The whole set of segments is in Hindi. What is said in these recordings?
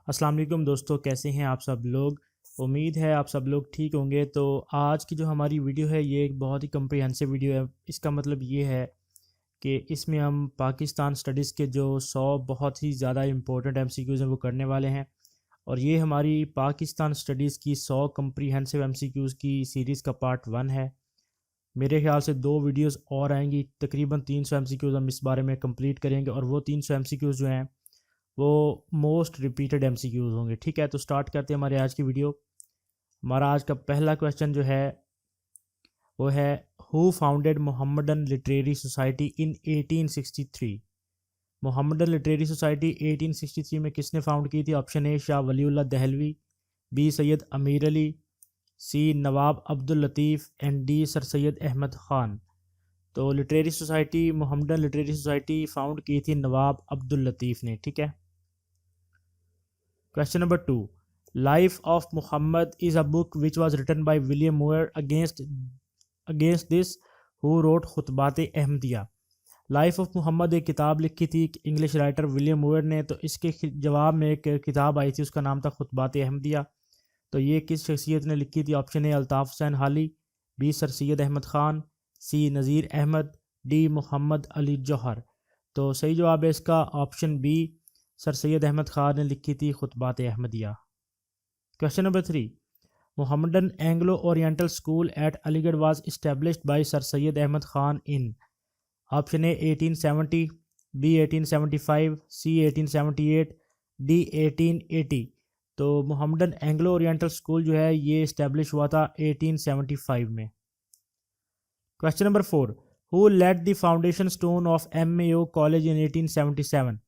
अस्सलाम वालेकुम दोस्तों, कैसे हैं आप सब लोग। उम्मीद है आप सब लोग ठीक होंगे। तो आज की जो हमारी वीडियो है ये एक बहुत ही कम्प्रिहेंसिव वीडियो है। इसका मतलब ये है कि इसमें हम पाकिस्तान स्टडीज़ के जो 100 बहुत ही ज़्यादा इंपॉर्टेंट एमसीक्यूज़ हैं वो करने वाले हैं। और ये हमारी पाकिस्तान स्टडीज़ की 100 कम्प्रिहेंसिव एमसीक्यूज़ की सीरीज़ का पार्ट 1 है। मेरे ख्याल से 2 वीडियोस और आएंगी, तकरीबन 300 एमसीक्यूज़ हम इस बारे में कंप्लीट करेंगे। और वो 300 एमसीक्यूज़ जो हैं वो मोस्ट रिपीटेड एमसीक्यूज़ होंगे। ठीक है, तो स्टार्ट करते हैं हमारे आज की वीडियो। हमारा आज का पहला क्वेश्चन जो है वो है, who founded Mohammedan literary society in 1863। Mohammedan literary society 1863 में किसने फाउंड की थी? Option A Shah Waliullah Dehlavi, B Syed Ameer Ali, C Nawab Abdul Latif and D sir Syed Ahmad Khan. तो literary society, Mohammedan literary society found की थी नवाब अब्दुल लतीफ़ ने। ठीक है। Question number 2. Life of Muhammad is a book which was written by William Moore. Against this, who wrote Khutbat Ahmadiya? Life of Mohammad एक किताब लिखी थी इंग्लिश राइटर विलियम मूर ने। तो इसके जवाब में एक किताब आई थी, उसका नाम था खुतबात अहमदिया। तो ये किस शख्सियत ने लिखी थी? ऑप्शन ए Altaf Hussain Hali, B sir Syed Ahmad Khan, C Nazir Ahmad, D Mohammad Ali Jauhar. तो सही जवाब है इसका option B, sir Syed Ahmad Khan ने लिखी थी Khutbat Ahmadiya. Question number 3. Mohammedan Anglo oriental school at Aligarh was established by sir Syed Ahmad Khan in. Option A 1870, B 1875, C 1878, D 1880। तो मोहम्मदन एंग्लो ओरिएंटल स्कूल जो है ये इस्टेब्लिश हुआ था 1875 में। Question number 4. Who laid the foundation stone of MAO college in 1877।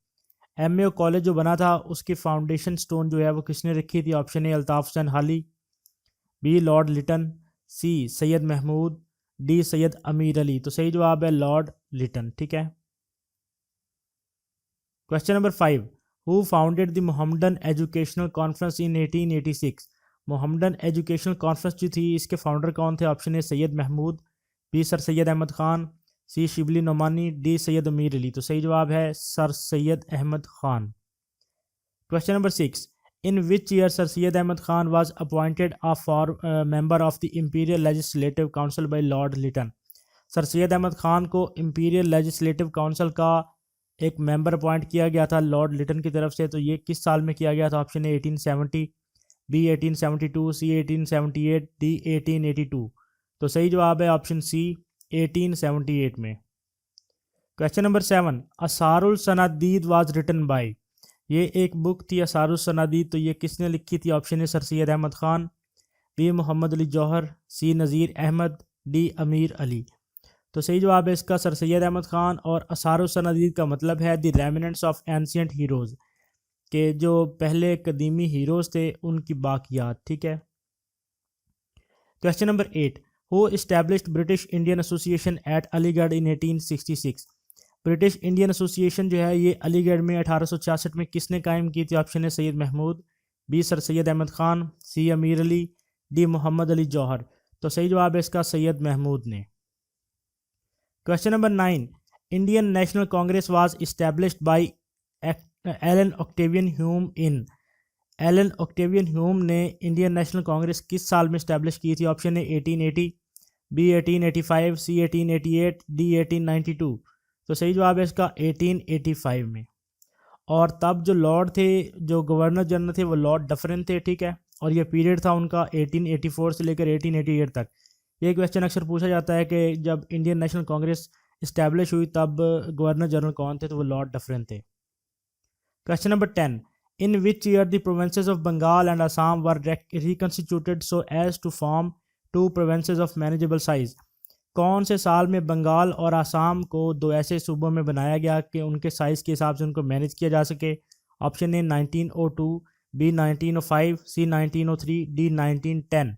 MAO college जो बना था उसकी फाउंडेशन स्टोन जो है वो किसने रखी थी? ऑप्शन ए अल्ताफ़ हुसैन हाली, बी लॉर्ड लिटन, सी सैयद महमूद, डी सैयद अमीर अली। तो सही जवाब है लॉर्ड लिटन। ठीक है। Question number 5. Who founded the Mohammedan Educational Conference in 1886। Mohammedan Educational Conference जो थी इसके फाउंडर कौन थे? Option A Syed Mahmood, B sir Syed Ahmad Khan, C Shibli Nomani, D Syed Ameer Ali. तो सही जवाब है Sir Syed Ahmad Khan. Question number 6. In which year Sir Syed Ahmad Khan was appointed a member of the Imperial Legislative Council by Lord Liton. Sir Syed Ahmad Khan को इंपीरियल लेजिस्लेटिव काउंसिल का एक मेंबर अपॉइंट किया गया था लॉर्ड लिटन की तरफ से। तो ये किस साल में किया गया था? Option A 1870, B 1872, C 1878, D 1882। तो सही जवाब है ऑप्शन सी 1878 में। Question number 7. Asarul Sanadid was written by. ये एक बुक थी असारुल सनादीद, तो ये किसने लिखी थी? Option A sir Syed Ahmad Khan, B Mohammad Ali Jauhar, C Nazir Ahmad, D Ameer Ali. तो सही जवाब है इसका सर सैयद अहमद ख़ान। और असारुल सनादीद का मतलब है the remnants of ancient heroes, के जो पहले कदीमी हीरोज़ थे उनकी बाकियात। ठीक है। Question number 8. Who established British Indian Association at Aligarh in 1866। British Indian Association जो है ये अलीगढ़ में 1866 में किसने कायम की थी? ऑप्शन है Syed Mahmood, B sir Syed Ahmad Khan, C Ameer Ali, D Mohammad Ali Jauhar. तो सही जवाब है इसका सैयद महमूद ने। Question number 9. Indian National Congress was established by Allan Octavian Hume in. Allan Octavian Hume ने इंडियन नेशनल कांग्रेस किस साल में इस्टेब्लिश की थी? ऑप्शन है 1880, बी 1885, सी 1888, डी 1892। तो सही जवाब है इसका 1885 में। और तब जो लॉर्ड थे, जो गवर्नर जनरल थे, वो लॉर्ड डफरिन थे। ठीक है। और ये पीरियड था उनका 1884 से लेकर 1888 तक। ये क्वेश्चन अक्सर पूछा जाता है कि जब इंडियन नेशनल कांग्रेस इस्टेब्लिश हुई तब गवर्नर जनरल कौन थे? तो वो लॉर्ड डफरिन थे। Question number 10. In which year the provinces of Bengal and Assam were reconstituted so as to form two provinces of manageable size. कौन से साल में बंगाल और आसाम को दो ऐसे सूबों में बनाया गया कि उनके साइज़ के हिसाब से उनको मैनेज किया जा सके? Option A 1902, B 1905, C 1903, D 1910।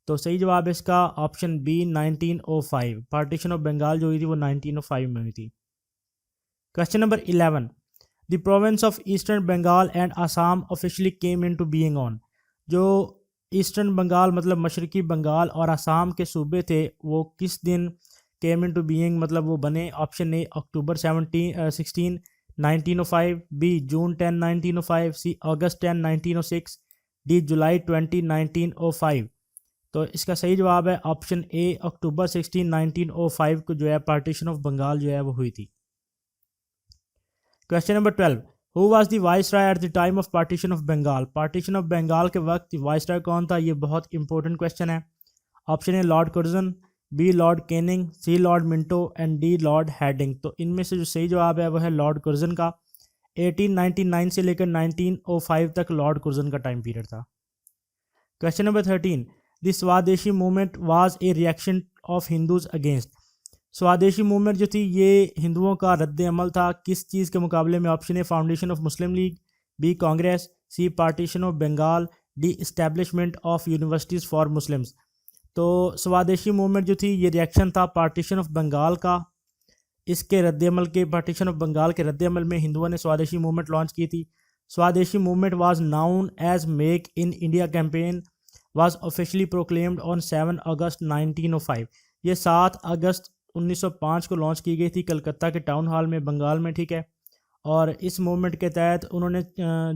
तो सही जवाब है इसका option B 1905। Partition of Bengal जो हुई थी वो 1905 में हुई थी। Question number 11. The province of eastern Bengal and Assam officially came in to being on. जो ईस्टर्न बंगाल मतलब मशरकी बंगाल और आसाम के सूबे थे वो किस दिन केम इन टू बीइंग मतलब वो बने? Option A October 16, 1905, B June 10 1905, C August 10 1906, D July 20 1905। तो इसका सही जवाब है ऑप्शन ए, अक्टूबर 16 1905 को जो है पार्टीशन ऑफ बंगाल जो है वो हुई थी। Question number 12, who was the viceroy at the time of partition of Bengal? Partition of Bengal के वक्त वाइसराय कौन था? ये बहुत इंपॉर्टेंट क्वेश्चन है। Option A Lord Curzon, B Lord Canning, C Lord Minto and D Lord Hardinge. तो इनमें से जो सही जवाब है वो है लॉर्ड कर्जन का। 1899 से लेकर 1905 तक लॉर्ड कर्जन का टाइम पीरियड था। क्वेश्चन नंबर 13, द स्वदेशी movement was a reaction of Hindus against? स्वदेशी मूवमेंट जो थी ये हिंदुओं का रद्द अमल था किस चीज़ के मुकाबले में? Option A foundation of Muslim League, B Congress, C partition of Bengal, D establishment of universities for Muslims. तो स्वदेशी मूवमेंट जो थी ये रिएक्शन था पार्टीशन ऑफ बंगाल का। इसके रद्दमल के पार्टीशन ऑफ बंगाल के रद्दमल में हिंदुओं ने स्वदेशी मूवमेंट लॉन्च की थी। Swadeshi movement was known as make in India campaign was officially proclaimed on 7 August 1905। ये 7 अगस्त 1905 को लॉन्च की गई थी कलकत्ता के टाउन हॉल में बंगाल में, ठीक है। और इस मूवमेंट के तहत उन्होंने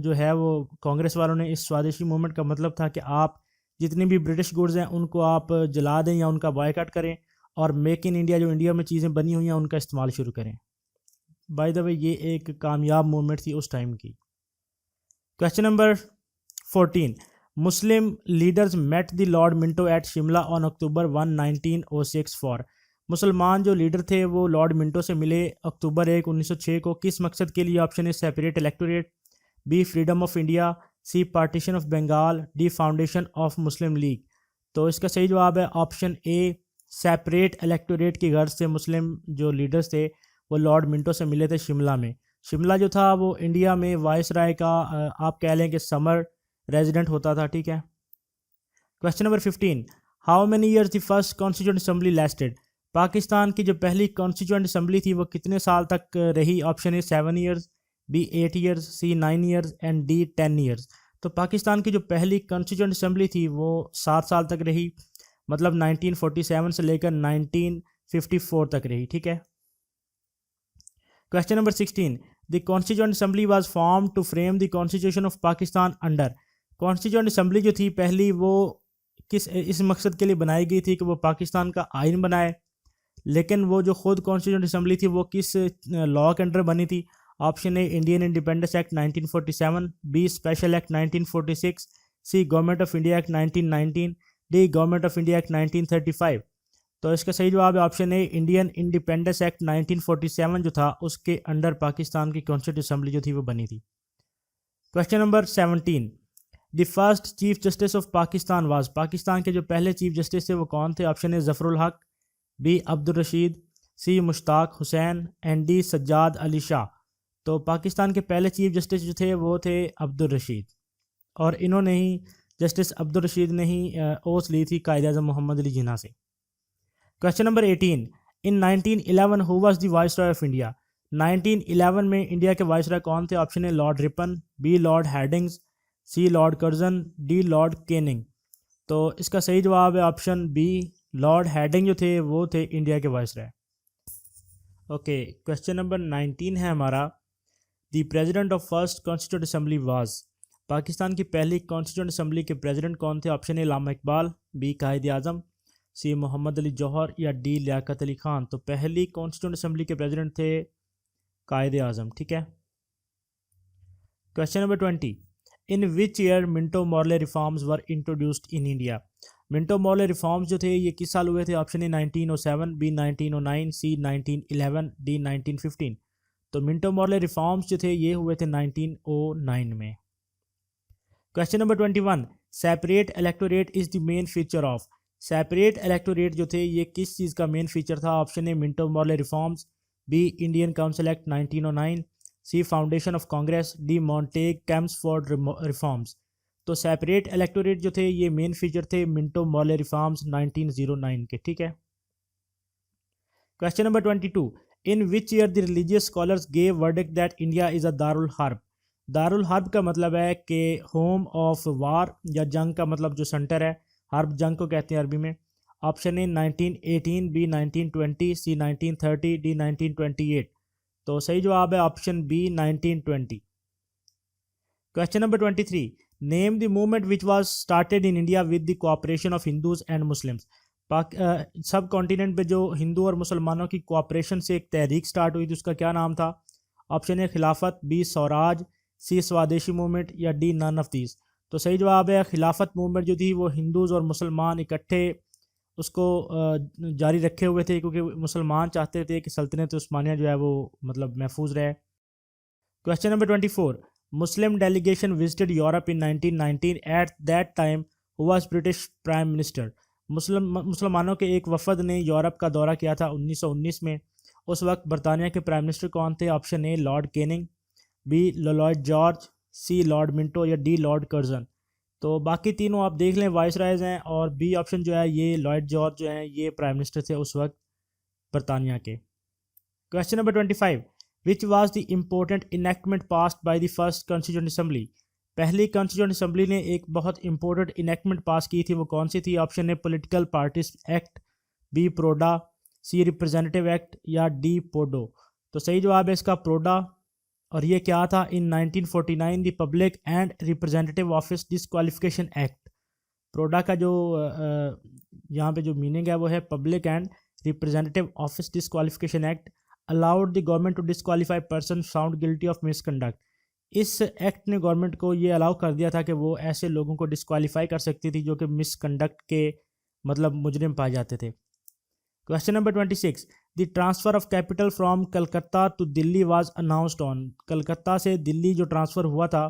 जो है वो कांग्रेस वालों ने इस स्वदेशी मूवमेंट का मतलब था कि आप जितनी भी ब्रिटिश गुड्स हैं उनको आप जला दें या उनका बायकॉट करें और मेक इन इंडिया जो इंडिया में चीज़ें बनी हुई हैं उनका इस्तेमाल शुरू करें। बाय द वे ये एक कामयाब मूवमेंट थी उस टाइम की। Question number 14, Muslim leaders met the Lord Minto at Shimla on October 1 1906 for? मुसलमान जो लीडर थे वो लॉर्ड मिंटो से मिले अक्टूबर 1 1906 को किस मकसद के लिए? Option A separate electorate, B freedom of India, C partition of Bengal, D foundation of Muslim League. तो इसका सही जवाब है ऑप्शन ए, सेपरेट इलेक्टोरेट की गर्ज से मुस्लिम जो लीडर्स थे वो लॉर्ड मिंटो से मिले थे शिमला में। शिमला जो था वो इंडिया में वाइसराय का आप कह लें कि समर रेजिडेंट होता था, ठीक है। Question number 15, how many years the first constituent assembly lasted? Pakistan की जो पहली कॉन्स्टिट्यूंट असेंबली थी वो कितने साल तक रही? Option A 7 years, B 8 years, C 9 years and D 10 years. तो पाकिस्तान की जो पहली कॉन्स्टिट्यूंट असेंबली थी वो 7 साल तक रही, मतलब 1947 से लेकर 1954 तक रही, ठीक है। Question number 16, the constituent assembly was form to frame the constitution of Pakistan under? Constituent assembly जो थी पहली वो किस इस मकसद के लिए बनाई गई थी कि वो पाकिस्तान का आइन बनाए, लेकिन वो जो खुद कॉन्स्टिट्यूंट असेंबली थी वो किस लॉ के अंडर बनी थी? Option A Indian Independence Act 1947, B special act 1946, C government of India act 1919, D government of India act 1935। तो इसका सही जवाब है option A Indian Independence Act 1947 जो था उसके अंडर पाकिस्तान की कॉन्स्टिट्यूंट असेंबली जो थी वो बनी थी। Question number 17, the first chief justice of Pakistan was? Pakistan के जो पहले चीफ जस्टिस थे वो कौन थे? Option A Zafarul Haq, B Abdul Rashid, C Mushtaq Hussain and D Sajjad Ali Shah. तो पाकिस्तान के पहले चीफ जस्टिस जो थे वो थे अब्दुल रशीद, और इन्होंने ही जस्टिस अब्दुल रशीद ने ही ओथ ली थी कायद-ए-आज़म मोहम्मद अली जिन्ना से। Question number 18, in 1911 who was the viceroy of India? 1911 में इंडिया के वाइसरॉय कौन थे? Option A lord Ripon, B lord Hardinge, C lord Curzon, D lord Canning. तो इसका सही जवाब है ऑप्शन बी, लॉर्ड हैडिंग जो थे वो थे इंडिया के वाइसरॉय। ओके, क्वेश्चन नंबर 19 है हमारा, the president of first constituent assembly was? Pakistan की पहली कॉन्स्टिट्यूंट असेंबली के प्रेसिडेंट कौन थे? Option A Allama Iqbal, B Quaid Azam, C Mohammad Ali Jauhar या डी लियाकत अली खान। तो पहली कॉन्स्टिट्यूंट असेंबली के प्रेसिडेंट थे कायद आज़म, ठीक है। Question number 20, in which year Minto Morley reforms were introduced in India? Minto Morley reforms जो थे ये किस साल हुए थे? Option A 1907, B 1909, C 1911, D 1915। तो मिंटो मॉर्ले रिफॉर्म्स जो थे ये हुए थे 1909 में। Question number 21, separate electorate is the main feature of? Separate electorate जो थे ये किस चीज़ का मेन फीचर था? Option A Minto Morley reforms, B Indian council act 1909, C foundation of Congress, D Montagu Chelmsford reforms. तो सेपरेट इलेक्टोरेट जो थे ये मेन फीचर थे मिंटो मॉर्ले रिफॉर्म्स 1909 के, ठीक है। Question number 22, in which year the religious scholars gave verdict that India is a Darul herb? Darul herb का मतलब है कि होम ऑफ वार, या जंग का मतलब जो सेंटर है, हर्ब जंग को कहते हैं अरबी में। Option A 1918, B 1920, C 1930, D 1928। तो सही जवाब है option B 1920। Question number 23, name the movement which was started in India with the cooperation of Hindus and Muslims. Subcontinent पे जो हिंदू और मुसलमानों की कोऑपरेशन से एक तहरीक स्टार्ट हुई थी, उसका क्या नाम था? ऑप्शन ए खिलाफत, बी स्वराज, सी स्वदेशी मूवमेंट या डी नन ऑफ दीज। तो सही जवाब है खिलाफत मूवमेंट जो थी वो हिंदूज और मुसलमान इकट्ठे उसको जारी रखे हुए थे, क्योंकि मुसलमान चाहते थे कि सल्तनत उस्मानिया जो है वो मतलब महफूज रहे। Question number 24, Muslim delegation visited Europe in 1919 at that time who was British prime minister. मुसलमानों के एक वफद ने यूरोप का दौरा किया था 1919 में। उस वक्त बरतानिया के प्राइम मिनिस्टर कौन थे? Option A lord Canning, B lord George, C Lord Minto या डी लॉर्ड कर्जन। तो बाकी तीनों आप देख लें वाइस रायज हैं, और बी ऑप्शन जो है ये लॉर्ड जॉर्ज जो है ये प्राइम मिनिस्टर थे उस वक्त बरतानिया के। Question number 25, which was the important enactment passed by the first constituent assembly. पहली कॉन्स्टिट्यूएंट असेंबली ने एक बहुत इंपॉर्टेंट इनेक्टमेंट पास की थी, वो कौन सी थी? Option A political parties act, B PRODA, C representative act या डी पोडो। तो सही जवाब है इसका प्रोडा, और ये क्या था? In 1949 the public and representative office disqualification act. PRODA का जो यहाँ पे जो मीनिंग है वो है public and representative office disqualification act allowed the government to disqualify person found guilty of misconduct. इस एक्ट ने गवर्नमेंट को ये अलाउ कर दिया था कि वो ऐसे लोगों को डिसक्वालीफाई कर सकती थी जो कि मिसकंडक्ट के मतलब मुजरिम पाए जाते थे। Question number 26, the transfer of capital from Calcutta to Delhi was announced on. Calcutta से दिल्ली जो ट्रांसफ़र हुआ था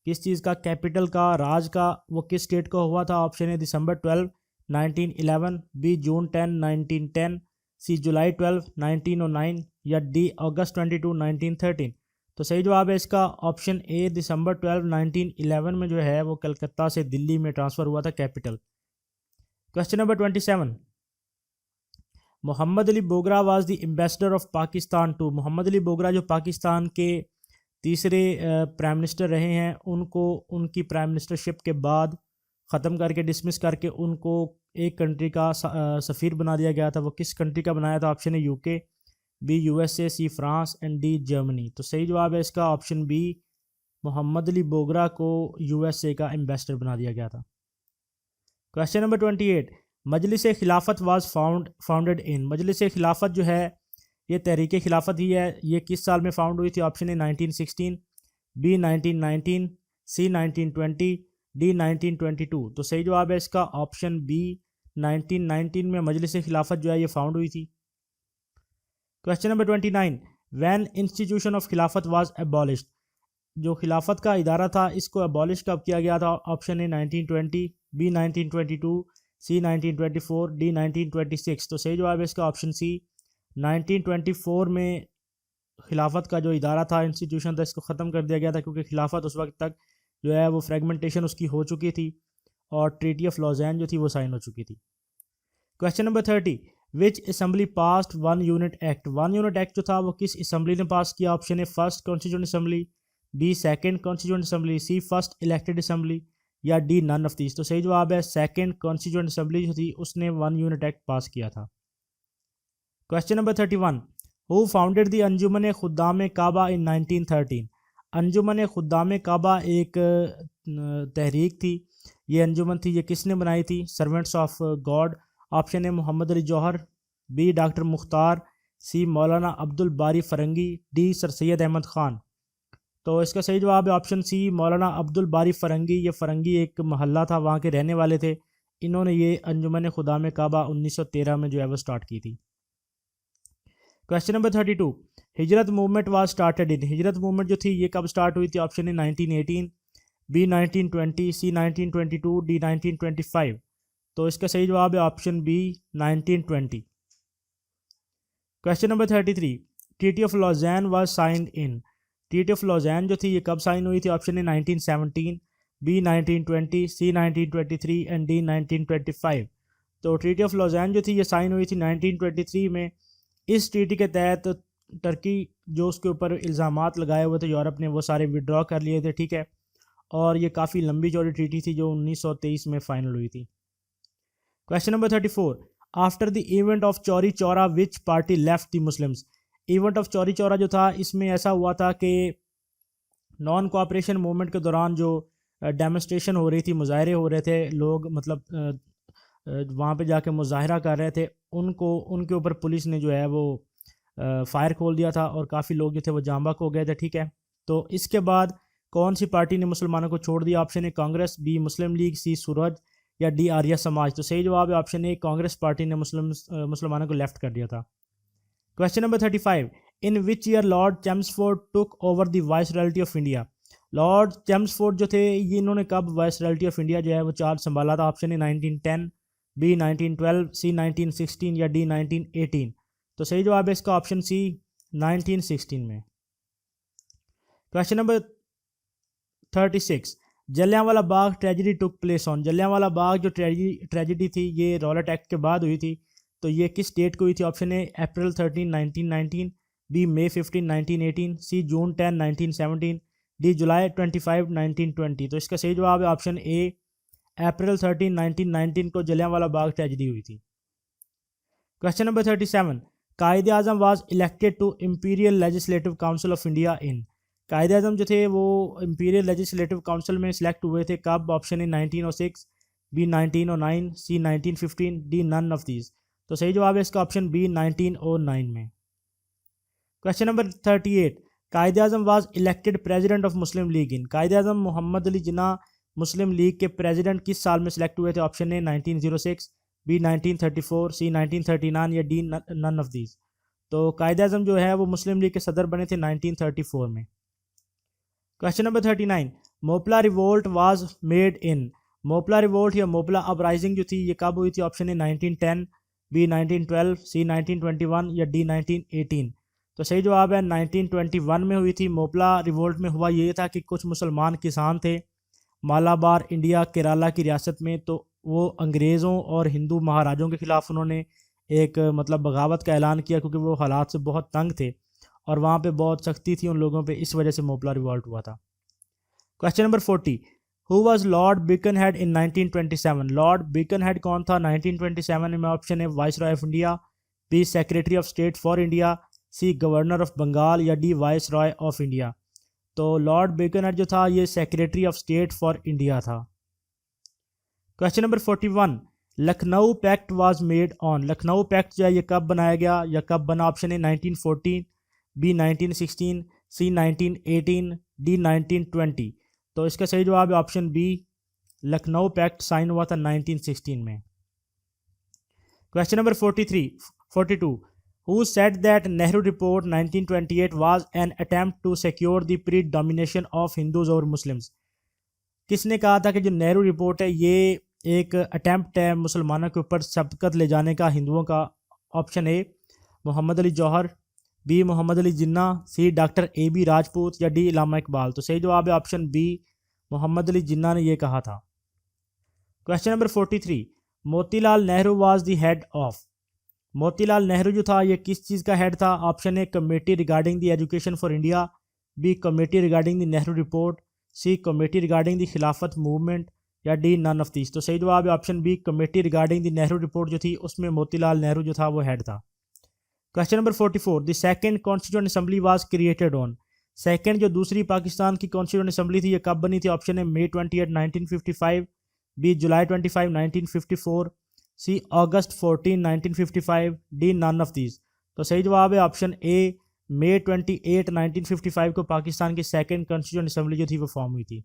किस चीज़ का? कैपिटल का, राज का, वो किस डेट को हुआ था? ऑप्शन है दिसंबर 12, 1911, बी जून 10, 1910, सी जुलाई 12, 1909 या डी अगस्त 22, 1913। तो सही जवाब है इसका ऑप्शन ए दिसंबर 12, 1911 में जो है वो कलकत्ता से दिल्ली में ट्रांसफ़र हुआ था capital. Question number 27, Mohammad Ali Bogra was the ambassador of Pakistan to. Mohammad Ali Bogra जो पाकिस्तान के तीसरे प्राइम मिनिस्टर रहे हैं, उनको उनकी प्राइम मिनिस्टरशिप के बाद ख़त्म करके डिसमिस करके उनको एक कंट्री का सफ़ीर बना दिया गया था। वो किस कंट्री का बनाया था? ऑप्शन है UK, B USA, C France and D Germany. तो सही जवाब है इसका ऑप्शन बी, मोहम्मद अली बोगरा को यूएसए का एम्बेसडर बना दिया गया था। क्वेश्चन नंबर 28, मजलिस खिलाफत वाज फाउंडेड इन। मजलिस खिलाफत जो है ये तहरीक खिलाफत ही है, ये किस साल में फाउंड हुई थी? Option A 1916, B 1919, C 1920, D 1922। तो सही जवाब है इसका ऑप्शन बी 1919 में मजलिस खिलाफत जो है ये फाउंड हुई थी। Question number 29, when institution of खिलाफत वाज एबॉलिश्ड। जो खिलाफत का इदारा था इसको एबॉलिश कब किया गया था? Option A 1920, B 1922, C 1924, D 1926। तो सही जवाब है इसका ऑप्शन सी 1924 में खिलाफत का जो इदारा था, इंस्टीट्यूशन था, इसको ख़त्म कर दिया गया था, क्योंकि खिलाफत उस वक्त तक जो है वो फ्रेगमेंटेशन उसकी हो चुकी थी और ट्रीटी ऑफ लॉज़ैन जो थी वो साइन हो चुकी थी। Question number 30, which assembly passed one unit act. One unit act जो था वो किस असम्बली ने पास किया? Option A first constituent assembly, B second constituent assembly, C first elected assembly या डी नन ऑफ दीज। तो सही जवाब है सेकंड कॉन्स्टिट्यूंट असम्बली जो थी उसने वन यूनिट एक्ट पास किया था। Question number 31, who founded the Anjuman Khuddam Kaaba in 1913। Anjuman Khuddam Kaaba एक तहरीक थी, ये अंजुमन थी, ये किसने बनाई थी? Servants of God. Option A Mohammad Ali Jauhar, B doctor Mukhtar, C Maulana Abdul Bari Farangi, D sir Syed Ahmad Khan. तो इसका सही जवाब है ऑप्शन सी मौलाना अब्दुल बारी फ़रंगी। ये फ़रंगी एक महल्ला था, वहाँ के रहने वाले थे। इन्होंने ये अंजुमन खुद्दाम काबा 1913 में जो है वो स्टार्ट की थी। क्वेश्चन नंबर 32, हिजरत मूवमेंट वाज स्टार्टेड इन। हिजरत मूवमेंट जो थी ये कब स्टार्ट हुई थी? Option A 1918, B 1920, C 1922, D 1925। तो इसका सही जवाब है option B 1920। Question number 33, treaty of Lausanne was signed in. Treaty of Lausanne जो थी ये कब साइन हुई थी? Option A 1917, B 1920, C 1923 and D 1925। तो ट्रीटी ऑफ लॉज़ैन जो थी ये साइन हुई थी 1923 में। इस ट्रीटी के तहत टर्की जो उसके ऊपर इल्ज़ामात लगाए हुए थे यूरोप ने वो सारे विड्रॉ कर लिए थे, ठीक है। और ये काफ़ी लंबी चौड़ी ट्रीटी थी जो 1923 में फाइनल हुई थी। Question number 34, after the event of Chauri Chaura which party left the Muslims. Event of Chauri Chaura जो था, इसमें ऐसा हुआ था कि नॉन कोऑपरेशन मूवमेंट के दौरान जो डेमोस्ट्रेशन हो रही थी, मुजाहरे हो रहे थे, लोग मतलब वहाँ पे जाके मुजाहरा कर रहे थे, उनको उनके ऊपर पुलिस ने जो है वो फायर खोल दिया था और काफ़ी लोग जो थे वो जाम बहक हो गए थे। ठीक है, तो इसके बाद कौन सी पार्टी ने मुसलमानों को छोड़ दिया? Option A Congress, B Muslim League, C Swaraj या डी आर्य समाज। तो सही जवाब है ऑप्शन ए, कांग्रेस पार्टी ने मुसलमानों को लेफ्ट कर दिया था। Question number 35, in which year Lord Chelmsford took over the viceroyalty of India. Lord Chelmsford जो थे ये इन्होंने कब वाइसरॉयल्टी ऑफ इंडिया जो है वो चार्ज संभाला था? ऑप्शन ए 1910, बी 1912, सी 1916 या डी 1918। तो सही जवाब है इसका ऑप्शन सी 1916 में। Question number 36, Jallianwala Bagh tragedy took place on. Jallianwala Bagh जो ट्रेजिडी थी ये रॉलेट एक्ट के बाद हुई थी, तो ये किस डेट को हुई थी? Option A April 13, 1919, B May 15, 1918, C June 10, 1917, D July 25, 1920। तो इसका सही जवाब है ऑप्शन ए अप्रैल 13, 1919 को जलियांवाला बाग ट्रेजिडी हुई थी। Question number 37, Quaid-e Azam was elected to imperial legislative council of India in. Quaid-e Azam जो थे वो इम्पीरियल लेजिस्लेटिव काउंसिल में सिलेक्ट हुए थे कब? Option A 1906, B 1909, C 1915, D none of these. तो सही जवाब है इसका ऑप्शन बी 1909 में। Question number 38, Quaid-e Azam was elected president of Muslim League in. Quaid-e Azam Mohammad Ali Jinnah Muslim League के प्रेसिडेंट किस साल में सिलेक्ट हुए थे? ऑप्शन ए 1906, बी 1934, सी 1939 या डी नन ऑफ दीज। तो कायदे आज़म जो है वो मुस्लिम लीग के सदर बने थे 1934 में। Question number 39, Moplah revolt was made in. Moplah revolt या मोपला अपराइजिंग जो थी ये कब हुई थी? ऑप्शन ए 1910, बी 1912, सी 1921 या डी 1918। तो सही जवाब है 1921 में हुई थी। मोपला रिवोल्ट में हुआ ये था कि कुछ मुसलमान किसान थे मालाबार इंडिया केरला की रियासत में, तो वो अंग्रेज़ों और हिंदू महाराजों के ख़िलाफ़ उन्होंने एक मतलब बगावत का ऐलान किया, क्योंकि वो हालात से बहुत तंग थे और वहाँ पे बहुत सख्ती थी उन लोगों पे, इस वजह से मोपला रिवॉल्ट हुआ था। Question number 40, who was Lord Birkenhead in 1927। Lord Birkenhead कौन था 1927 में? Option A viceroy of India, B secretary of state for India, C governor of Bengal या डी वाइसरॉय ऑफ इंडिया। तो लॉर्ड बिकनहेड जो था ये secretary of state for India था। Question number 41, Lucknow pact was made on. Lucknow pact जो है ये कब बनाया गया या कब बना? Option A 1914, B 1916, C 1918, D 1920। तो इसका सही जवाब है option B, Lucknow pact sign हुआ था 1916 में। Question number 42, who said that Nehru report 1928 was an attempt to secure the predomination of Hindus और मुस्लिम्स। किसने कहा था कि जो नेहरू रिपोर्ट है ये एक अटेम्प्ट है मुसलमानों के ऊपर सबकत ले जाने का हिंदुओं का? Option A Mohammad Ali Jauhar, B Mohammad Ali Jinnah, C doctor A B Rajput या डी इलामा इकबाल। तो सही जवाब है ऑप्शन बी, मोहम्मद अली जिन्ना ने यह कहा था। Question number 43, Motilal Nehru was the head of. Motilal Nehru जो था ये किस चीज़ का हेड था? Option A committee regarding the education for India, B committee regarding the Nehru report, C committee regarding the Khilafat movement या डी नन ऑफ दिस। तो सही जवाब है option B, committee regarding the Nehru report जो थी उसमें मोतीलाल नेहरू जो था वो हेड था। Question number 44, the second constituent assembly was created on. Second जो दूसरी पाकिस्तान की कॉन्स्टिट्यूएंट असेंबली थी ये कब बनी थी? Option A May 28, 1955, B July 25, 1954, C August 14, 1955, D none of these. तो सही जवाब है ऑप्शन ए, मई 28, 1955 को पाकिस्तान की सेकंड कॉन्स्टिट्यूएंट असेंबली जो थी वो फॉर्म हुई थी।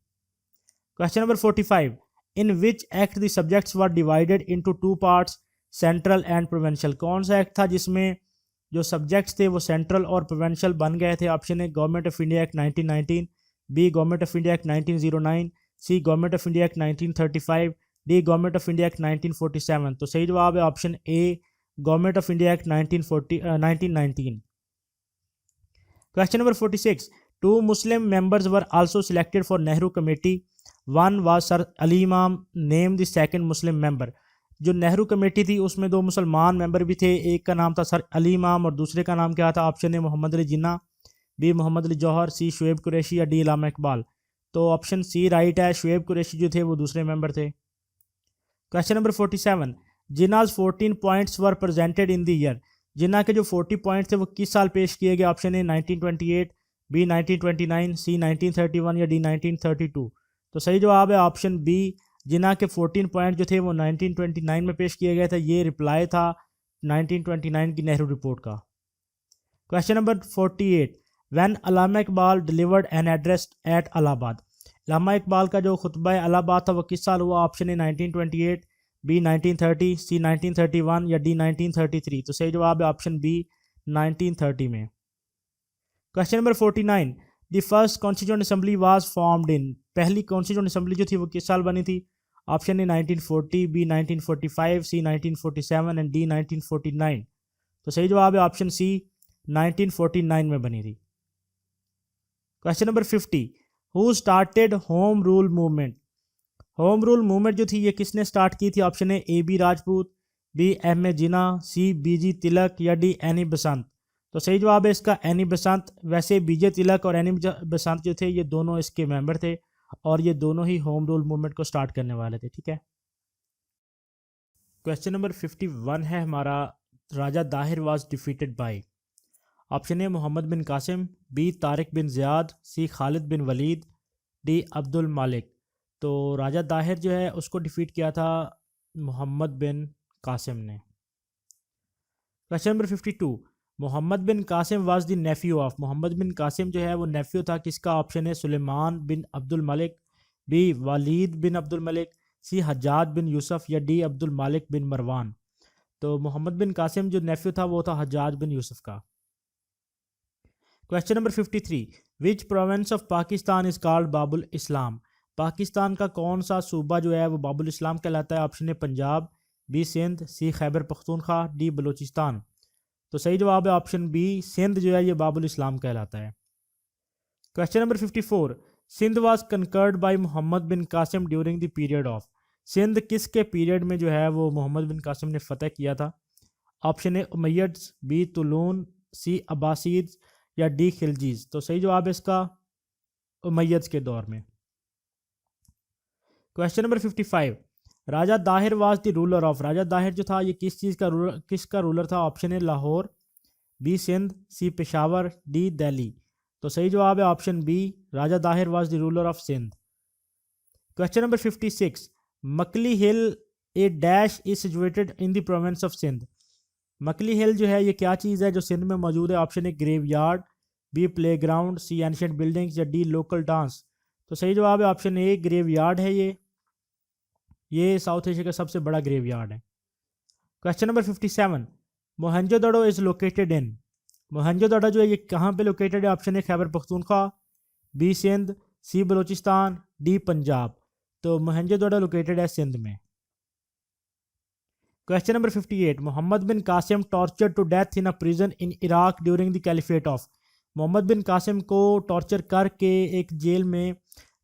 Question number 45, in which act the subjects were divided into two parts, central and provincial. कौन सा एक्ट था जिसमें जो सब्जेक्ट्स थे वो सेंट्रल और प्रोविंशियल बन गए थे? Option A government of India act 1919, B government of India act 1909, C government of India act 1935, D government of India act 1947। तो सही जवाब है option A, government of India act 1919। Question number 46, two Muslim members were also selected for Nehru committee, one was sir Ali Imam, name the second Muslim member. जो नेहरू कमेटी थी उसमें दो मुसलमान मेंबर भी थे, एक का नाम था सर अली इमाम और दूसरे का नाम क्या था? Option A Mohammad Ali Jinnah, B Mohammad Ali Jauhar, C Shoaib Qureshi या डी इलामा इकबाल। तो ऑप्शन सी राइट है, शुएब कुरैशी जो थे वो दूसरे मेंबर थे। Question number 47, Jinnah's 14 points were presented in the year. Jinnah के जो 40 पॉइंट थे वो किस साल पेश किए गए? ऑप्शन ए 1928, बी 1929, सी 1931 या डी 1932। तो सही जवाब है ऑप्शन बी, जिन्ना के 14 पॉइंट जो थे वो 1929 में पेश किए गए थे। ये रिप्लाई था 1929 की नेहरू रिपोर्ट का। Question number 48, when Allama Iqbal delivered an address at Allahabad. Allama Iqbal का जो खुतबा इलाहाबाद था वो किस साल हुआ? ऑप्शन ए 1928, बी 1930, सी 1931 या डी 1933। तो सही जवाब है ऑप्शन बी 1930 में। Question number 49, the first constituent assembly was formed in. पहली कॉन्स्टिट्यूंट असेंबली जो थी वो किस साल बनी थी? Option A 1940, B 1945, C 1947 and D 1949। तो सही जवाब है ऑप्शन सी 1949 में बनी थी। Question number 50, who started home rule movement. Home rule movement जो थी ये किसने स्टार्ट की थी? Option A B Rajput, B M A Jinnah, C B G Tilak या डी एनी बसंत। तो सही जवाब है इसका एनी बसंत। वैसे बीजे तिलक और एनी बसंत जो थे ये दोनों इसके मेंबर थे और ये दोनों ही होम रूल मूवमेंट को स्टार्ट करने वाले थे। ठीक है, क्वेश्चन नंबर 51 है हमारा, Raja Dahir was defeated by. Option A Mohammad bin Qasim, B Tariq bin Ziyad, C Khalid bin Walid, D Abdul Malik. तो राजा दाहिर जो है उसको डिफीट किया था मोहम्मद बिन कासिम ने। Question number 52, Mohammad bin Qasim was the nephew of. Mohammad bin Qasim जो है वो नेफ्यू था किसका? ऑप्शन है Suleman bin Abdul Malik, B Walid bin Abdul Malik, C Hajjaj bin Yusuf या डी अब्दुल मालिक बिन मरवान। तो मोहम्मद बिन कासिम जो नेफ्यू था वो था हज्जाज बिन यूसुफ का। Question number 53, which province of Pakistan is called Babul Islam. Pakistan का कौन सा सूबा जो है वो बाबुल इस्लाम कहलाता है? Option A Punjab, B Sindh, C Khyber Pakhtunkhwa, D Balochistan. तो सही जवाब है ऑप्शन बी, सिंध जो है ये बाबुल इस्लाम कहलाता है। Question number 54, Sindh was conquered by Mohammad bin Qasim during the period of. Sindh किसके पीरियड में जो है वो मोहम्मद बिन कासिम ने फतह किया था? ऑप्शन ए उमैयड्स, बी तुलून, सी अब्बासीद या डी खिलजीज। तो सही जवाब है इसका उमैयद्स के दौर में। Question number 55, Raja Dahir was the ruler of. Raja Dahir जो था ये किस चीज़ का किसका रूलर था? Option A Lahore, B Sindh, C Peshawar, D Delhi. तो सही जवाब है option B, Raja Dahir was the ruler of Sindh. Question number 56, Makli hill A dash is situated in the province of Sindh. Makli hill जो है ये क्या चीज़ है जो सिंध में मौजूद है? Option A graveyard, B playground, C ancient buildings या डी लोकल डांस। तो सही जवाब है ऑप्शन ए, ग्रेव यार्ड है ये साउथ एशिया का सबसे बड़ा ग्रेव यार्ड है। Question number 57, Mohenjodaro is located in. Mohenjodaro जो है ये कहाँ पे लोकेटेड है? Option A Khyber Pakhtunkhwa, B Sindh, C Balochistan, D Punjab. तो मोहनजोदड़ो लोकेटेड है सिंध में। Question number 58, Mohammad bin Qasim torture to death in a prison in Iraq during the caliphate of. Mohammad bin Qasim को टॉर्चर करके एक जेल में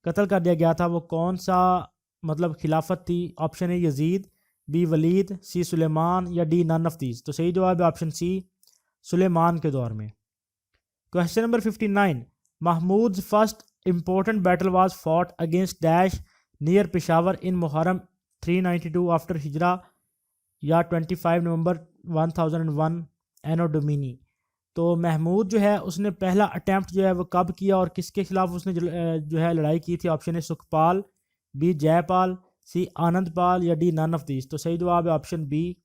कत्ल कर दिया गया था, वो कौन सा मतलब खिलाफत थी? Option A Yazid, B Walid, C Suleman या डी नन ऑफ दीज। तो सही जवाब है ऑप्शन सी, सुलेमान के दौर में। Question number 59, Mahmud first important battle was fought against dash near Peshawar in Muharram 392 after Hijra या 25 नवंबर 1001 एनो डोमिनी। तो महमूद जो है उसने पहला अटैम्प्ट जो है वो कब किया और किसके खिलाफ उसने जो है लड़ाई की थी? Option A Sukhpal, B Jaipal, C Anandpal या डी नन ऑफ दीज। तो सही जवाब है ऑप्शन बी,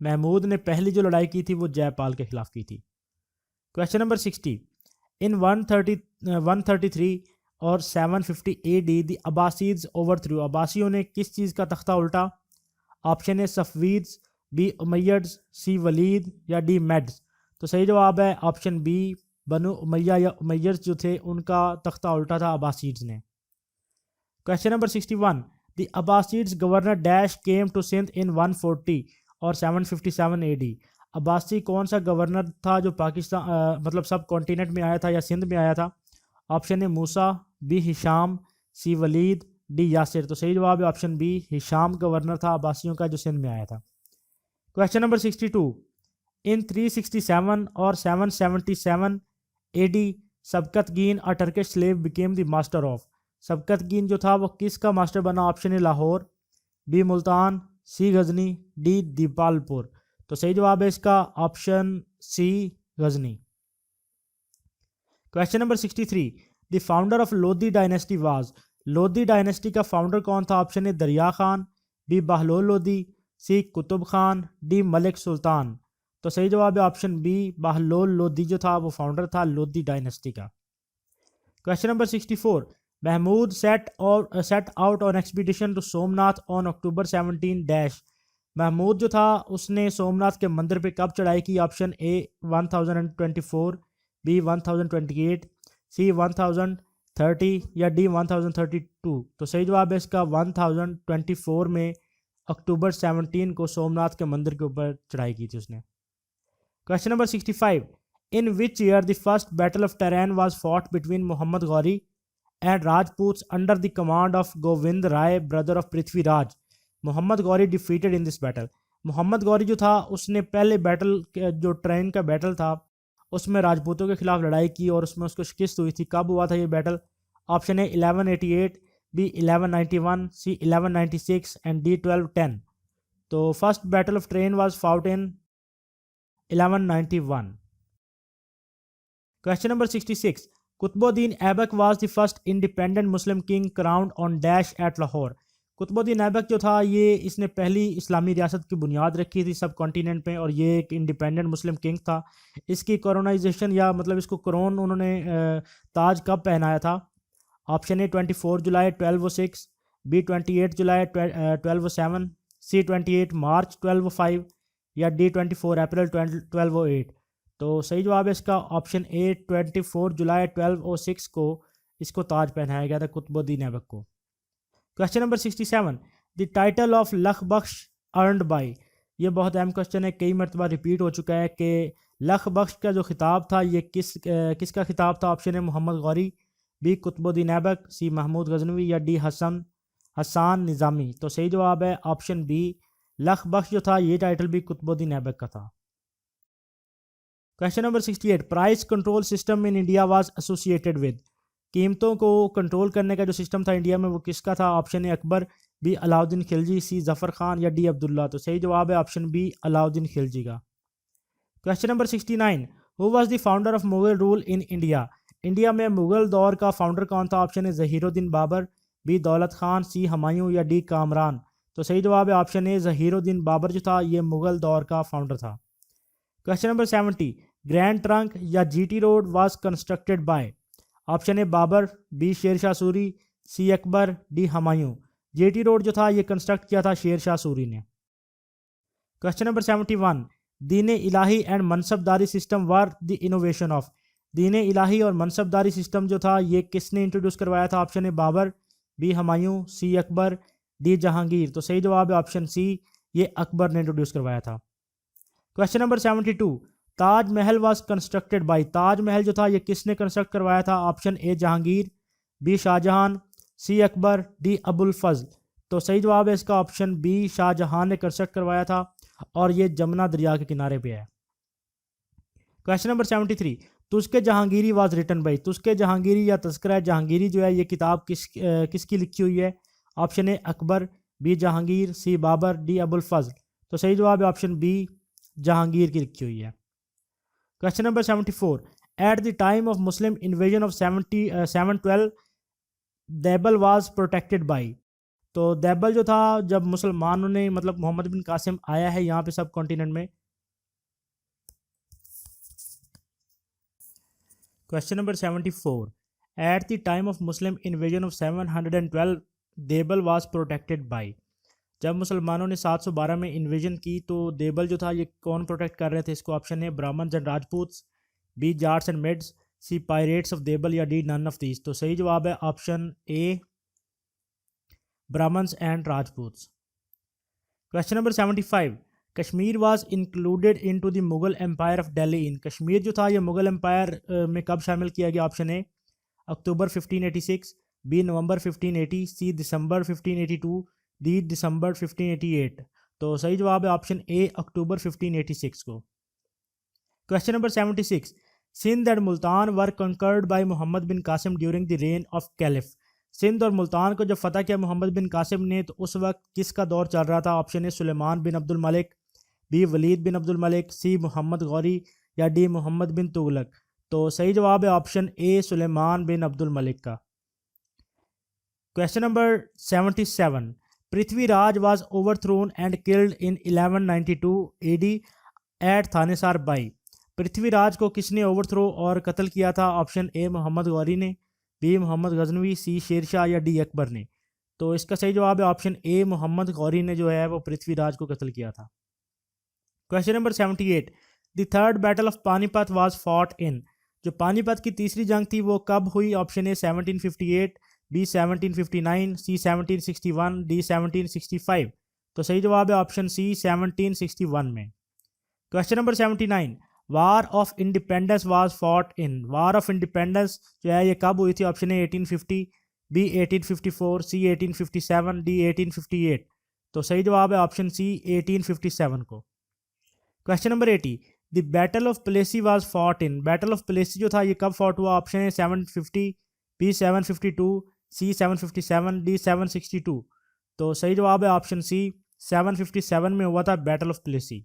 महमूद ने पहली जो लड़ाई की थी वो जयपाल के खिलाफ की थी। क्वेश्चन नंबर 60, इन 133 और 750 AD द अब्बासीड्स ओवरथ्रू। अब्बासियों ने किस चीज़ का तख्ता उल्टा? ऑप्शन ए सफवीड्स, बी उमैयड्स, सी वलीद या डी मैड्स। तो सही जवाब है ऑप्शन बी, बनु उमैया या उमैयड्स जो थे उनका तख्ता उल्टा था अब्बासीड्स ने। Question number 61, the Abbasids governor dash came to Sindh in 140 और 757 AD। अब्बासी कौन सा गवर्नर था जो पाकिस्तान मतलब सब कॉन्टिनेंट में आया था या सिंध में आया था? Option A Musa, B Hisham, C Walid, D Yasir. तो सही जवाब है ऑप्शन बी, हिशाम गवर्नर था अब्बासियों का जो सिंध में आया था। क्वेश्चन नंबर 62, इन 367 और 777 AD Sabuktigin a Turkish slave became the master of. Sabuktigin जो था वो किसका मास्टर बना? Option A Lahore, B Multan, C Ghazni, D Dipalpur. तो सही जवाब है इसका option C Ghazni. Question number 63, the founder of Lodhi dynasty was. Lodhi dynasty का फाउंडर कौन था? Option A Darya Khan, B Bahlol Lodhi, C Qutub Khan, D Malik Sultan. तो सही जवाब है ऑप्शन बी बहलोल लोधी जो था वो फाउंडर था लोधी डायनेस्टी का। Question number 64, Mahmud set out on expedition to Somnath on October 17 dash. Mahmud जो था उसने सोमनाथ के मंदिर पे कब चढ़ाई की? ऑप्शन ए 1024, बी 1028, सी 1030 या डी 1032। तो सही जवाब है इसका 1024 में अक्टूबर 17 को सोमनाथ के मंदिर के ऊपर चढ़ाई की थी उसने। Question number 65, in which year the first battle of Tarain was fought between Mohammad Ghori and Rajputs under the command of Govind Rai brother of Prithviraj. Mohammad Ghori defeated in this battle. Mohammad Ghori जो था उसने पहले बैटल जो ट्रेन का बैटल था उसमें राजपूतों के खिलाफ लड़ाई की और उसमें उसको शिकस्त हुई थी। कब हुआ था ये battle? Option A 1188, B 1191, C 1196 and D 1210। तो first battle of Tarain was fought in 1191। Question number 66, Qutbuddin Aibak was the first independent Muslim king crowned on dash at Lahore. Qutbuddin Aibak जो था ये इसने पहली इस्लामी रियासत की बुनियाद रखी थी सब कॉन्टिनेंट पे और ये एक इंडिपेंडेंट मुस्लिम किंग था। इसकी कोरोनाइजेशन या मतलब इसको क्रोन उन्होंने ताज कब पहनाया था? ऑप्शन ए 24 जुलाई 1206, बी 28 जुलाई 1207, सी 28 मार्च 1205 या डी 24 अप्रैल 1208। तो सही जवाब है इसका ऑप्शन ए 24 जुलाई 1206 को इसको ताज पहनाया गया था कुतुबुद्दीन ऐबक को। Question number 67, the title of lakh Bakhsh earned bye. ये बहुत अहम क्वेश्चन है, कई मरतबा रिपीट हो चुका है कि लख बख्श का जो खिताब था ये किसका खिताब था? ऑप्शन है मोहम्मद गौरी, बी कुतुबुद्दीन ऐबक, सी महमूद गजनवी या डी हसान निज़ामी। तो सही जवाब है ऑप्शन बी लख बख्श जो था ये टाइटल भी कुतुबुद्दीन ऐबक का था। Question number 68, price control system in India was associated with. कीमतों को कंट्रोल करने का जो सिस्टम था इंडिया में वो किसका था? Option A Akbar, B Alauddin Khilji, C Zafar Khan या डी अब्दुल्ला। तो सही जवाब है ऑप्शन बी अलाउद्दीन खिलजी का। Question number 69, who was the founder of Mughal rule in India. India में मुगल दौर का फाउंडर कौन था? Option A Zahiruddin Babur, B Daulat Khan, सी हुमायूं या डी कामरान। तो सही जवाब है ऑप्शन ए जहीरुद्दीन बाबर जो था ये मुगल दौर का फाउंडर था। क्वेश्चन नंबर 70, ग्रैंड ट्रंक या GT road was constructed by. Option A Babur, B Sher Shah Suri, C Akbar, D Humayun. GT road जो था ये कंस्ट्रक्ट किया था शेर शाह सूरी ने। Question number 71, Din Ilahi and Mansabdari system were the innovation of. Din Ilahi और मनसबदारी सिस्टम जो था ये किसने इंट्रोड्यूस करवाया था? Option A Babur, B Humayun, C Akbar, D Jahangir. तो सही जवाब है ऑप्शन सी ये अकबर ने इंट्रोड्यूस करवाया था। Question number 72, Taj Mahal was constructed bye. Taj Mahal जो था ये किसने कंस्ट्रक्ट करवाया था? Option A Jahangir, B Shah Jahan, C Akbar, D Abul Fazl. तो सही जवाब है इसका ऑप्शन बी शाहजहां ने कंस्ट्रक्ट करवाया था और ये जमुना दरिया के किनारे पे है। Question number 73, Tuzk Jahangiri was written by. Tuzk Jahangiri या तस्करा जहांगीरी जो है ये किताब किसकी लिखी हुई है? Option A Akbar, B Jahangir, C Babur, D Abul Fazl. तो सही जवाब है ऑप्शन बी जहांगीर की लिखी हुई है। Question number 74, eight the time of Muslim invasion of 712 दैबल वाज प्रोटेक्टेड बाय। तो दैबल जो था जब मुसलमानों ने मतलब मोहम्मद बिन कासिम आया है यहाँ पे सब कॉन्टिनेंट में। Question number 74, eight the time of Muslim invasion of 712 देबल वाज प्रोटेक्टेड बाय। जब मुसलमानों ने 712 में इन्वेजन की तो देबल जो था ये कौन प्रोटेक्ट कर रहे थे? इसको ऑप्शन है Brahmins and Rajputs, B Jats and Meds, C pirates of Debal या डी नन ऑफ दीज। तो सही जवाब है option A Brahmins and Rajputs. Question number 75, Kashmir was included into the Mughal empire of Delhi in. Kashmir जो था ये मुगल एम्पायर में कब शामिल किया गया? Option A October 1586, B November 1580, C December 1582, D December 1588। तो सही जवाब है ऑप्शन ए अक्टूबर 1586 को। Question number 76, Sindh and Multan were conquered by Mohammad bin Qasim during the reign of caliph. Sindh और मुल्तान को जब फतह किया मोहम्मद बिन कासिम ने तो उस वक्त किसका दौर चल रहा था? Option A Suleman bin Abdul Malik, B Walid bin Abdul Malik, C Mohammad Ghori या डी मोहम्मद बिन तुगलक। तो सही जवाब है option A Suleman bin Abdul Malik का। Question number 77, Prithviraj was overthrown and killed in 1192 AD at Thanesar by. Prithviraj को किसने ओवरथ्रो और कत्ल किया था? ऑप्शन ए मोहम्मद गौरी ने, बी मोहम्मद गजनवी, सी शेरशाह या डी अकबर ने। तो इसका सही जवाब है ऑप्शन ए मोहम्मद गौरी ने जो है वो पृथ्वीराज को कत्ल किया था। Question number 78, the third battle of Panipat was fought in. जो पानीपत की तीसरी जंग थी वो कब हुई? Option A 1758, B 1759, C 1761, D 1765। तो सही जवाब है ऑप्शन सी 1761 में। Question number 79, war of independence was fought in. War of independence जो है ये कब हुई थी? Option A 1850, B 1854, C 1857, D 1858। तो सही जवाब है ऑप्शन सी 1857 को। Question number 80, the battle of Plassey was fought in. Battle of Plassey जो था ये कब फॉट हुआ? Option A 750, B 752, C 757, D 762। तो सही जवाब है ऑप्शन सी 757 में हुआ था battle of Plassey.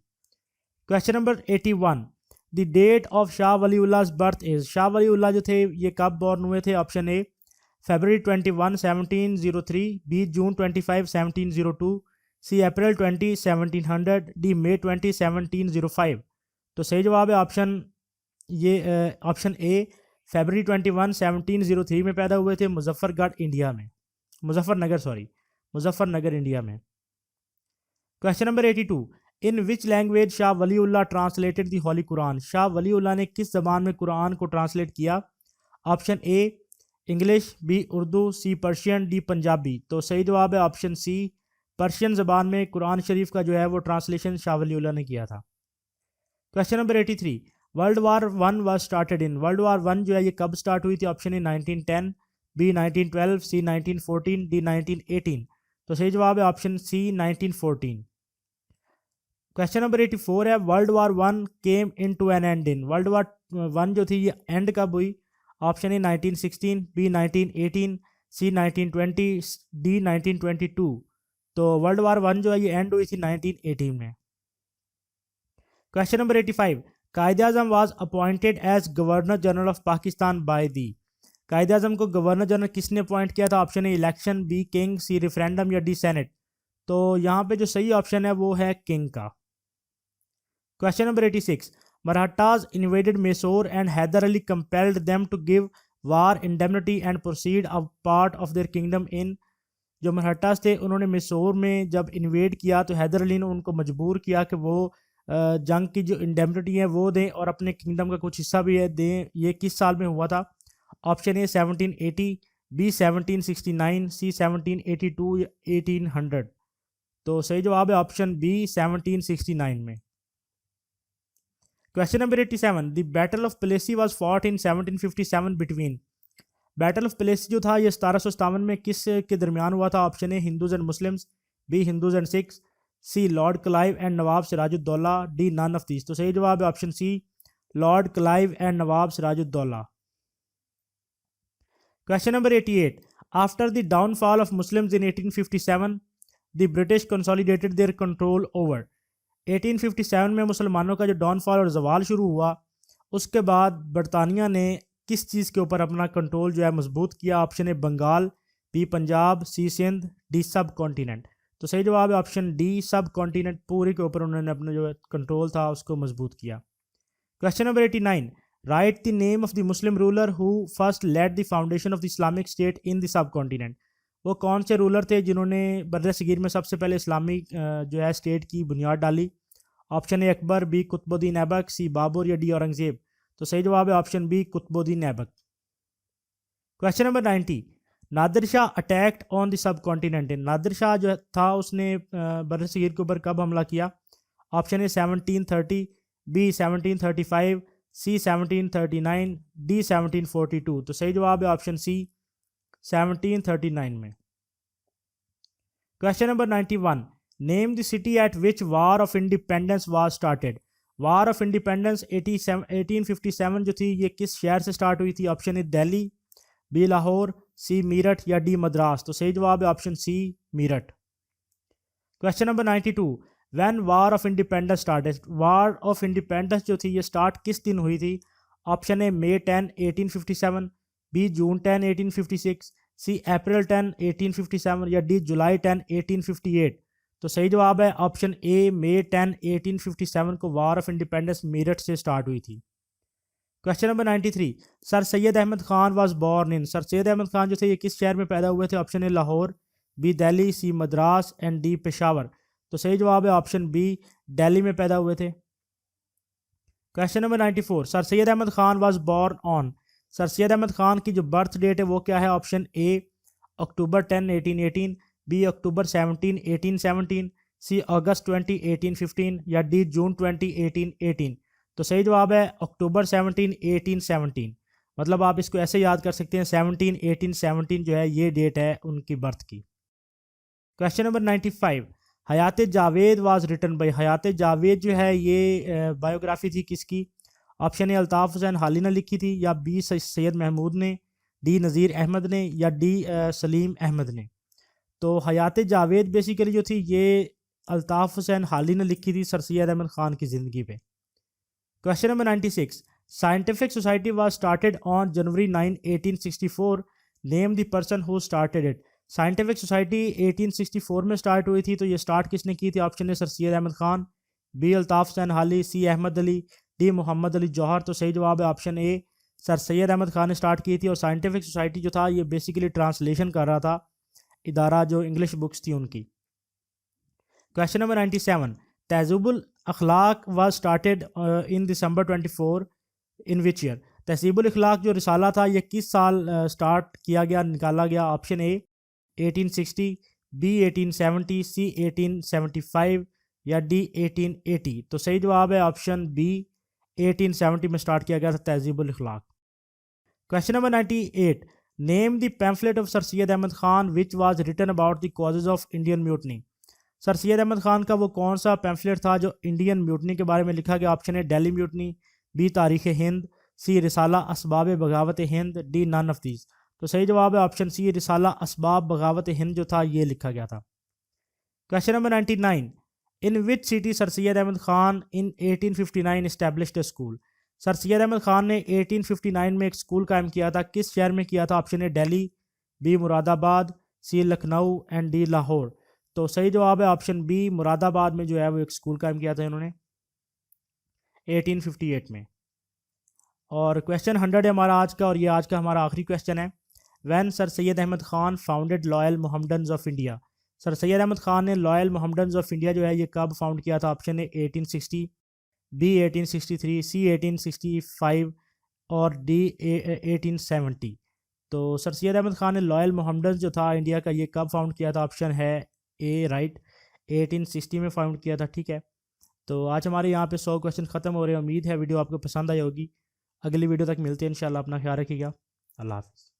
Question number 81, the date of Shah Waliullah's birth is. Shah Waliullah जो थे ये कब बॉर्न हुए थे? Option A February 21, 1703, B June 25, 1702, C April 20, 1700, D May 20, 1705। तो सही जवाब है ऑप्शन ए February 21, 1703 में पैदा हुए थे मुजफ्फरगढ़ इंडिया में, मुजफ्फरनगर इंडिया में। Question number 82, in which language Shah Waliullah translated the holy Quran. Shah Waliullah ने किस ज़बान में कुरान को ट्रांसलेट किया? Option A English, B Urdu, C Persian, D Punjabi. तो सही जवाब है ऑप्शन सी पर्शियन ज़बान में कुरान शरीफ का जो है वो ट्रांसलेशन शाह वलीउल्लाह ने किया था। Question number 83, world war one was started in. World war one जो है ये कब स्टार्ट हुई थी? Option A 1910, B 1912, C 1914, D 1918। तो सही जवाब है ऑप्शन सी 1914। क्वेश्चन नंबर 84 है, world war one came in to an end in. World war one जो थी ये एंड कब हुई? Option A 1916, B 1918, C 1920, D 1922। तो वर्ल्ड वार वन जो है ये एंड हुई थी 1918 में। Question number 85, Quaid Azam was appointed as governor general of Pakistan by the. Quaid Azam को गवर्नर जनरल किसने अपॉइंट किया था? Option A election, B king, C referendum या डी सेनेट। तो यहाँ पे जो सही ऑप्शन है वो है किंग का। Question number 86, Marathas invaded Mysore and Hyder Ali compelled them to give war indemnity and proceed a part of their kingdom in. जो मराठास थे उन्होंने मैसूर में जब इन्वेड किया तो हैदर अली ने उनको मजबूर किया कि वो जंग की जो इंडेमनिटी है वो दें और अपने किंगडम का कुछ हिस्सा भी है दें। ये किस साल में हुआ था? ऑप्शन ए 1780, बी 1769, सी 1782 या 1800। तो सही जवाब है ऑप्शन बी 1769 में। Question number 87, the battle of Plassey was fought in 1757 between. Battle of Plassey जो था ये 1757 में किस के दरमियान हुआ था? Option A Hindus and Muslims, B Hindus and Sikhs, C lord Clive and Nawab Sirajuddaulah, D none of these. तो सही जवाब है option C lord Clive and Nawab Sirajuddaulah. Question number 88, after the downfall of Muslims in 1857 the British consolidated their control over. 1857 में मुसलमानों का जो डाउनफॉल और जवाल शुरू हुआ उसके बाद बरतानिया ने किस चीज़ के ऊपर अपना कंट्रोल जो है मजबूत किया? Option A Bengal, B Punjab, C Sindh, D subcontinent. तो सही जवाब है ऑप्शन डी सब कॉन्टिनेंट पूरे के ऊपर उन्होंने अपना जो कंट्रोल था उसको मजबूत किया। Question number 89, write the name of the Muslim ruler who first laid the foundation of the Islamic state in the subcontinent. वो कौन से रूलर थे जिन्होंने बर्र सगीर में सबसे पहले इस्लामिक जो है स्टेट की बुनियाद डाली? Option A Akbar, B Qutbuddin Aibak, C Babur या डी औरंगजेब। तो सही जवाब है option B Qutbuddin Aibak. Question number 90, Nadir Shah attacked on the subcontinent. Nadir Shah जो था उसने बर्र सगीर के ऊपर कब हमला किया? Option A 1730, B 1735, C 1739, D 1742। तो सही जवाब है ऑप्शन सी 1739 में। Question number 91, name the city at which war of independence was started. War of independence 1857 जो थी ये किस शहर से स्टार्ट हुई थी? Option A Delhi, B Lahore, C Meerut या डी मद्रास। तो सही जवाब है option C Meerut. Question number 92, when war of independence started, war of independence जो थी ये स्टार्ट किस दिन हुई थी? Option A May 10 1857, B June 10 1856, सी अप्रैल 10 1857 या डी जुलाई 10 1858। तो सही जवाब है ऑप्शन ए मई 10 1857 को वार ऑफ इंडिपेंडेंस मेरठ से स्टार्ट हुई थी। Question number 93, sir Syed Ahmad Khan was born in, sir Syed Ahmad Khan जो थे ये किस शहर में पैदा हुए थे? Option A Lahore, B Delhi, C Madras and D Peshawar. तो सही जवाब है ऑप्शन बी दिल्ली में पैदा हुए थे। Question number 94, sir Syed Ahmad Khan was born on, sir Syed Ahmad Khan की जो बर्थ डेट है वो क्या है? ऑप्शन ए अक्टूबर 10 1818, बी अक्टूबर 17 1817, सी अगस्त 20 1815 या डी जून 20 1818। तो सही जवाब है अक्टूबर 17 1817। मतलब आप इसको ऐसे याद कर सकते हैं 17 1817 जो है ये डेट है उनकी बर्थ की। Question number 95, Hayat Javed was written by, Hayat Javed जो है ये बायोग्राफी थी किसकी? ऑप्शन ए अल्ताफ़ हुसैन हाली ने लिखी थी, या बी सैयद महमूद ने, डी नज़ीर अहमद ने या डी सलीम अहमद ने। तो हयात जावेद बेसिकली जो थी ये अल्ताफ़ हुसैन हाली ने लिखी थी सर सैयद अहमद ख़ान की ज़िंदगी पे। Question number 96, scientific society was started on January 9 1864, name the person who started it. Scientific society 1864 में स्टार्ट हुई थी, तो ये स्टार्ट किसने की थी? Option A sir Syed Ahmad Khan, B Altaf Hussain Hali, C Ahmad Ali, D Mohammad Ali Jauhar. तो सही जवाब है option A sir Syed Ahmad Khan ने स्टार्ट की थी। और साइंटिफिक सोसाइटी जो था ये बेसिकली ट्रांसलेशन कर रहा था इदारा जो इंग्लिश बुक्स थी उनकी। Question number 97, Tahzibul Akhlaq was started in December 24 in which year. Tahzibul Akhlaq जो रिसाला था ये किस साल स्टार्ट किया गया, निकाला गया? ऑप्शन ए 1860, बी 1870, सी 1875 या डी 1880। तो सही जवाब है ऑप्शन बी 1870 में स्टार्ट किया गया था Tahzibul Akhlaq. Question number 98, name the pamphlet of sir Syed Ahmad Khan which was written about the causes of Indian mutiny. Sir Syed Ahmad Khan का वो कौन सा पैम्फलेट था जो इंडियन म्यूटनी के बारे में लिखा गया? Option A Delhi mutiny, B Tarikh Hind, C Risala Asbab Baghawat Hind, D none of these. तो सही जवाब है ऑप्शन सी रिसाला असबाब बगावत हिंद जो था ये लिखा गया था। Question number 99, in which city sir Syed Ahmad Khan in 1859 established a school. Sir Syed Ahmad Khan ने 1859 में एक स्कूल कायम किया था, किस शहर में किया था? Option A Delhi, B Moradabad, C Lucknow and D Lahore. तो सही जवाब है ऑप्शन बी मुरादाबाद में जो है वो एक स्कूल कायम किया था इन्होंने 1858 में। और क्वेश्चन 100 है हमारा आज का, और ये आज का हमारा आखिरी क्वेश्चन है। When sir Syed Ahmad Khan founded loyal Mohammedans of India. Sir Syed Ahmad Khan ने लॉयल मोहम्मडन्स ऑफ इंडिया जो है ये कब फाउंड किया था? ऑप्शन ए 1860, बी 1863, सी 1865 और डी 1870। तो सर सैयद अहमद खान ने लॉयल मोहम्मडन्स जो था इंडिया का ये कब फाउंड किया था? ऑप्शन है ए राइट 1860 में फाउंड किया था। ठीक है, तो आज हमारे यहाँ पे 100 क्वेश्चन ख़त्म हो रहे हैं। उम्मीद है वीडियो आपको पसंद आई होगी। अगली वीडियो तक मिलते हैं इंशाल्लाह। अपना ख्याल रखिएगा। अल्लाह हाफ़िज़।